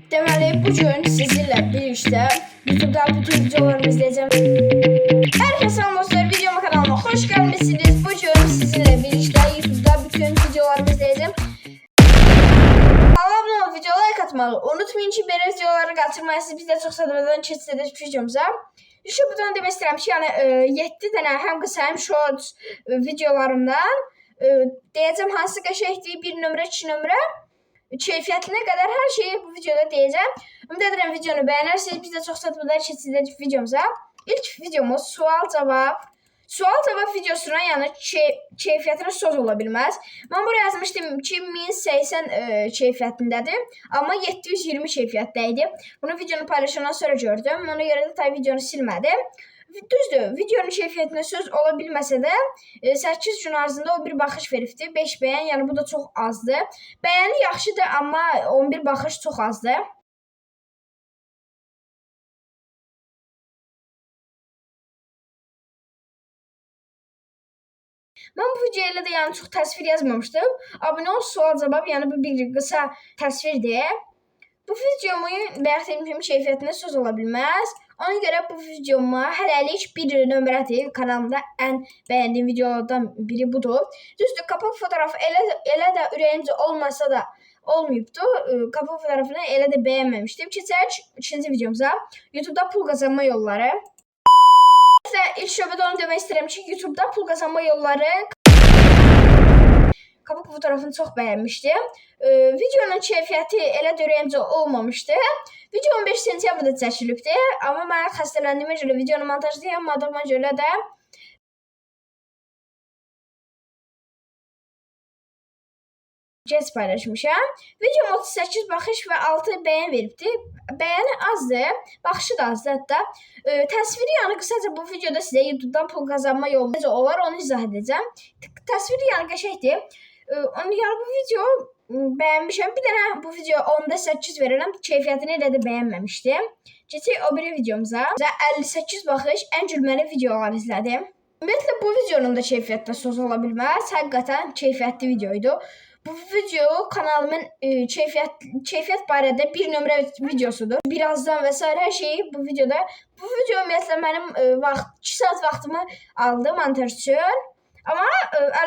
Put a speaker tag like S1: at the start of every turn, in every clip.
S1: Deməli, bugün sizinlə birlikdə YouTube'da bütün videolarımı izləyəcəm. Herkese selam dostlar, videoma kanalıma hoş gelmişsiniz. Bugün sizinlə birlikdə YouTube'da bütün videolarımı izləyəcəm. Kanalıma video like atmağı unutmayın ki, belə videoları qaçırmayın. Siz bizdə çox sadədən keçsədə videomuza. Şu buradan demək istəyirəm ki, yəni 7 dənə həm qısa, həm short videolarımdan deyəcəm hansı qəşəngdir, 1 nömrə, 2 nömrə. Keyfiyyətinə qədər hər şeyi bu videoda deyəcəm. Ümid edirəm videonu bəyənərsiniz. Biz də çox satmadan keçirik videomuza. İlk videomuz sual-cavab. Sual-cavab videosuna yəni keyfiyyətinə söz ola bilməz. Mən buraya yazmışdım ki, 1080 keyfiyyətindədir. Amma 720 keyfiyyətdə idi. Bunu videonu paylaşandan sonra gördüm. Ona görə də tabii videonu silmədim. Düzdür, videonun keyfiyyətinə söz ola bilməsə də 8 gün arzında o bir baxış veribdi. 5 bəyən, yəni bu da çox azdır. Bəyəni yaxşıdır, amma 11 baxış çox azdır. Mən bu videoya elə də yəni çox təsvir yazmamışdım. Abunə ol, sual-cavab, yəni bu bir qısa təsvirdir. Bu videomu bayaq dediyim keyfiyyətinə söz ola bilməz. Ona görə bu videoma hələlik 1 nömrədir. Kanalımda ən bəyəndiyim videolardan biri budur. Düzdür, kapaq fotoğrafı elə də ürəyincə olmasa da olmayıbdı. Kapaq fotoğrafını elə də bəyənməmişdim. Keçək ikinci videomuza. YouTube'da pul qazanma yolları. İlk şöbədə onu demək istəyirəm ki, YouTube'da pul qazanma yolları kapaq fotoğrafını çox bəyənmişdim. Videonun keyfiyyəti elə dörəncə olmamışdı. Video 15 sentyabrda çəkilibdi. Amma mən xəstələndiyimə görə videonu montajlayamadığıma görə də gec paylaşmışam. Videom 38 baxış və 6 bəyən veribdi. Bəyəni azdır, baxışı da azdır hətta. Təsviri yəni qısaca bu videoda sizə YouTube'dan pul qazanma yolu necə olar onu izah edəcəm. Təsviri yəni qəşəngdir. Yəni bu video bəyənmişəm. Bir dənə bu video 10'da 8 verirəm. Keyfiyyətini elə də bəyənməmişdim. Keçək o biri videomuza. 58 baxış ən gülməli videolar izlədim. Ümumiyyətlə bu videonun da keyfiyyətlə söz ola bilməz. Həqiqətən keyfiyyətli videoydu. Bu video kanalımın keyfiyyət barədə 1 nömrə videosudur. Birazdan və s. hər şeyi bu videoda. Bu video ümumiyyətlə mənim 2 saat vaxtımı aldı montaj üçün. Amma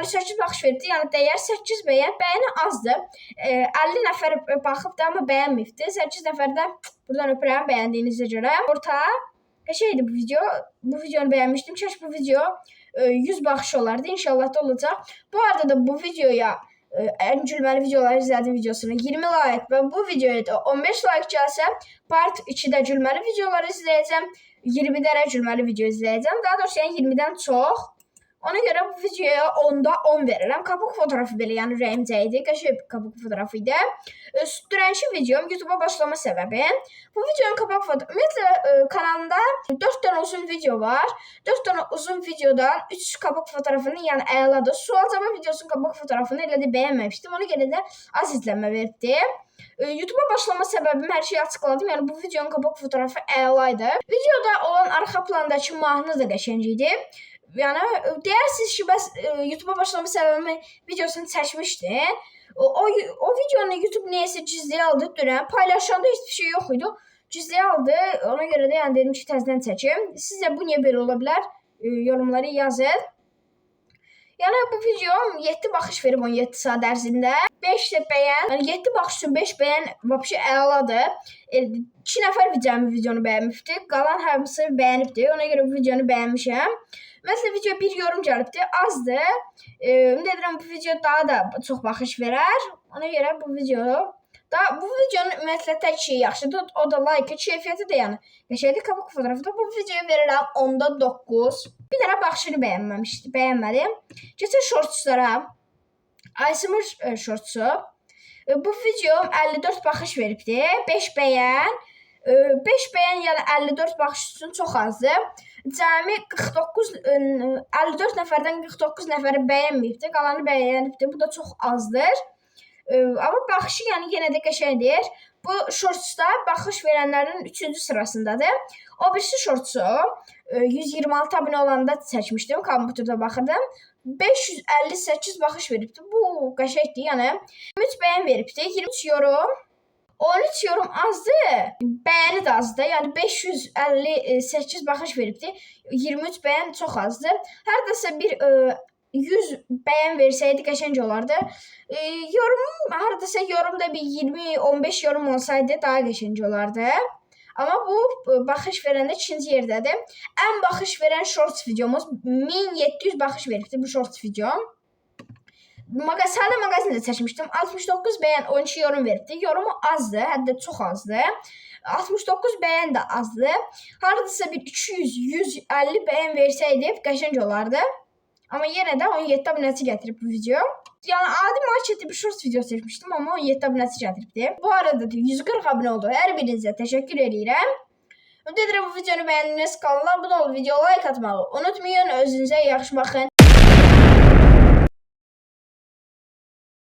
S1: 58 baxış verdi. Yəni dəyər 8 bəyən. Bəyəni azdır. 50 nəfər baxıb da amma bəyənməyibdi. 8 nəfər də buradan öpürəm bəyəndiyinizə görə. Orta qəşəngdir bu video. Bu videonu bəyənmişdim. Kəş bu video 100 baxış olardı. İnşallah da olacaq. Bu arada da bu videoya ən gülməli videoları izlədim videosuna 20 like və bu videoya da 15 like gəlsə part 2-də gülməli videoları izləyəcəm. 20 dənə gülməli video izləyəcəm. Daha doğrusu yəni 20-dən çox. Ona görə bu videoya 10'da 10 verirəm. Kapaq fotoğrafı belə, yəni ürəyimcə idi. Qəşəng bir kapaq fotoğrafı idi. Dünənki videom YouTube'a başlama səbəbi. Bu videonun kapaq fotoğrafı. Ümumiyyətlə kanalımda 4 dənə uzun video var. 4 dənə uzun videodan 3 kapaq fotoğrafını yəni əladır. Sual-cavab videosunun kapaq fotoğrafını elə də bəyənməmişdim. Ona görə də az izlənmə verdi. YouTube'a başlama səbəbimi hər şeyi açıqladım. Yəni bu videonun kapaq fotoğrafı əlaydı. Videoda olan arxa plandakı mahnı da qəşəng idi. Yəni deyirsiniz ki, bəs YouTube'a başlama səbəbimi videosunu çəkmişdin. O videonu YouTube neyəsə gizliyə aldı dünən. Paylaşanda heç bir şey yox idi. Gizliyə aldı. Ona görə də yəni dedim ki, təzədən çəkim. Sizə bu niyə belə ola bilər? Yorumları yazın. Yəni bu videom 7 baxış verib 17 saat ərzində. 5 də bəyən. Yəni 7 baxış üçün 5 bəyən vəbşi əladır. 2 nəfər videonu bəyənmişdi. Qalan hamısı bəyənibdi. Ona görə bu videonu bəyənmişəm. Mesela video bir yorum gəlibdi, azdır. Ümid edirəm bu video daha da çox baxış verər. Ona görə bu videonun ümumiyyətlə tək şey yaxşıdır. O da like, keyfiyyəti də yəni qəşəngdir. Kapaq fotoğrafı da bu videoya verirəm 10'da 9. Bir dənə baxışını bəyənmədim. Keçək shortslara. ASMR shortsu. Bu videom 54 baxış veribdi. 5 bəyən. 5 bəyən yəni 54 baxış üçün çox azdır. Cəmi 54 nəfərdən 49 nəfəri bəyənməyibdi, qalanı bəyənibdi. Bu da çox azdır. Amma baxışı yəni yenə də qəşəngdir. Bu shortsda baxış verənlərin 3-cü sırasındadır. O birisi shortsu 126 abunə olanda çəkmişdim, kompüterdə baxırdım. 558 baxış veribdi. Bu qəşəngdir, yəni 3 bəyən veribdi, 23 yorum. 13 yorum azdır, bəyəni də azdır. Yəni 558 baxış veribdi. 23 bəyən çox azdır. Hardasa bir 100 bəyən versəydi qəşəng olardı. Yorumda bir 20-15 yorum olsaydı daha qəşəng olardı. Amma bu baxış verəndə 2-ci yerdədir. Ən baxış verən shorts videomuz 1700 baxış veribdi bu shorts videom. Sadə mağazində çəkmişdim. 69 bəyən, 12 yorum veribdi. Yorumu azdır, hətta çox azdır. 69 bəyən də azdır. Hardasa bir 200-150 bəyən versəydi qəşəng olardı. Amma yenə də 17 abunəçi gətirib bu video. Yəni adi marketdə bir shorts video çəkmişdim, amma 17 abunəçi gətiribdi. Bu arada da 140 abunə oldu. Hər birinizə təşəkkür edirəm. Ümid edirəm bu videonu bəyəndiniz. Kanala abunə olub, videoya like atmağı unutmayın. Özünüzə yaxşı baxın.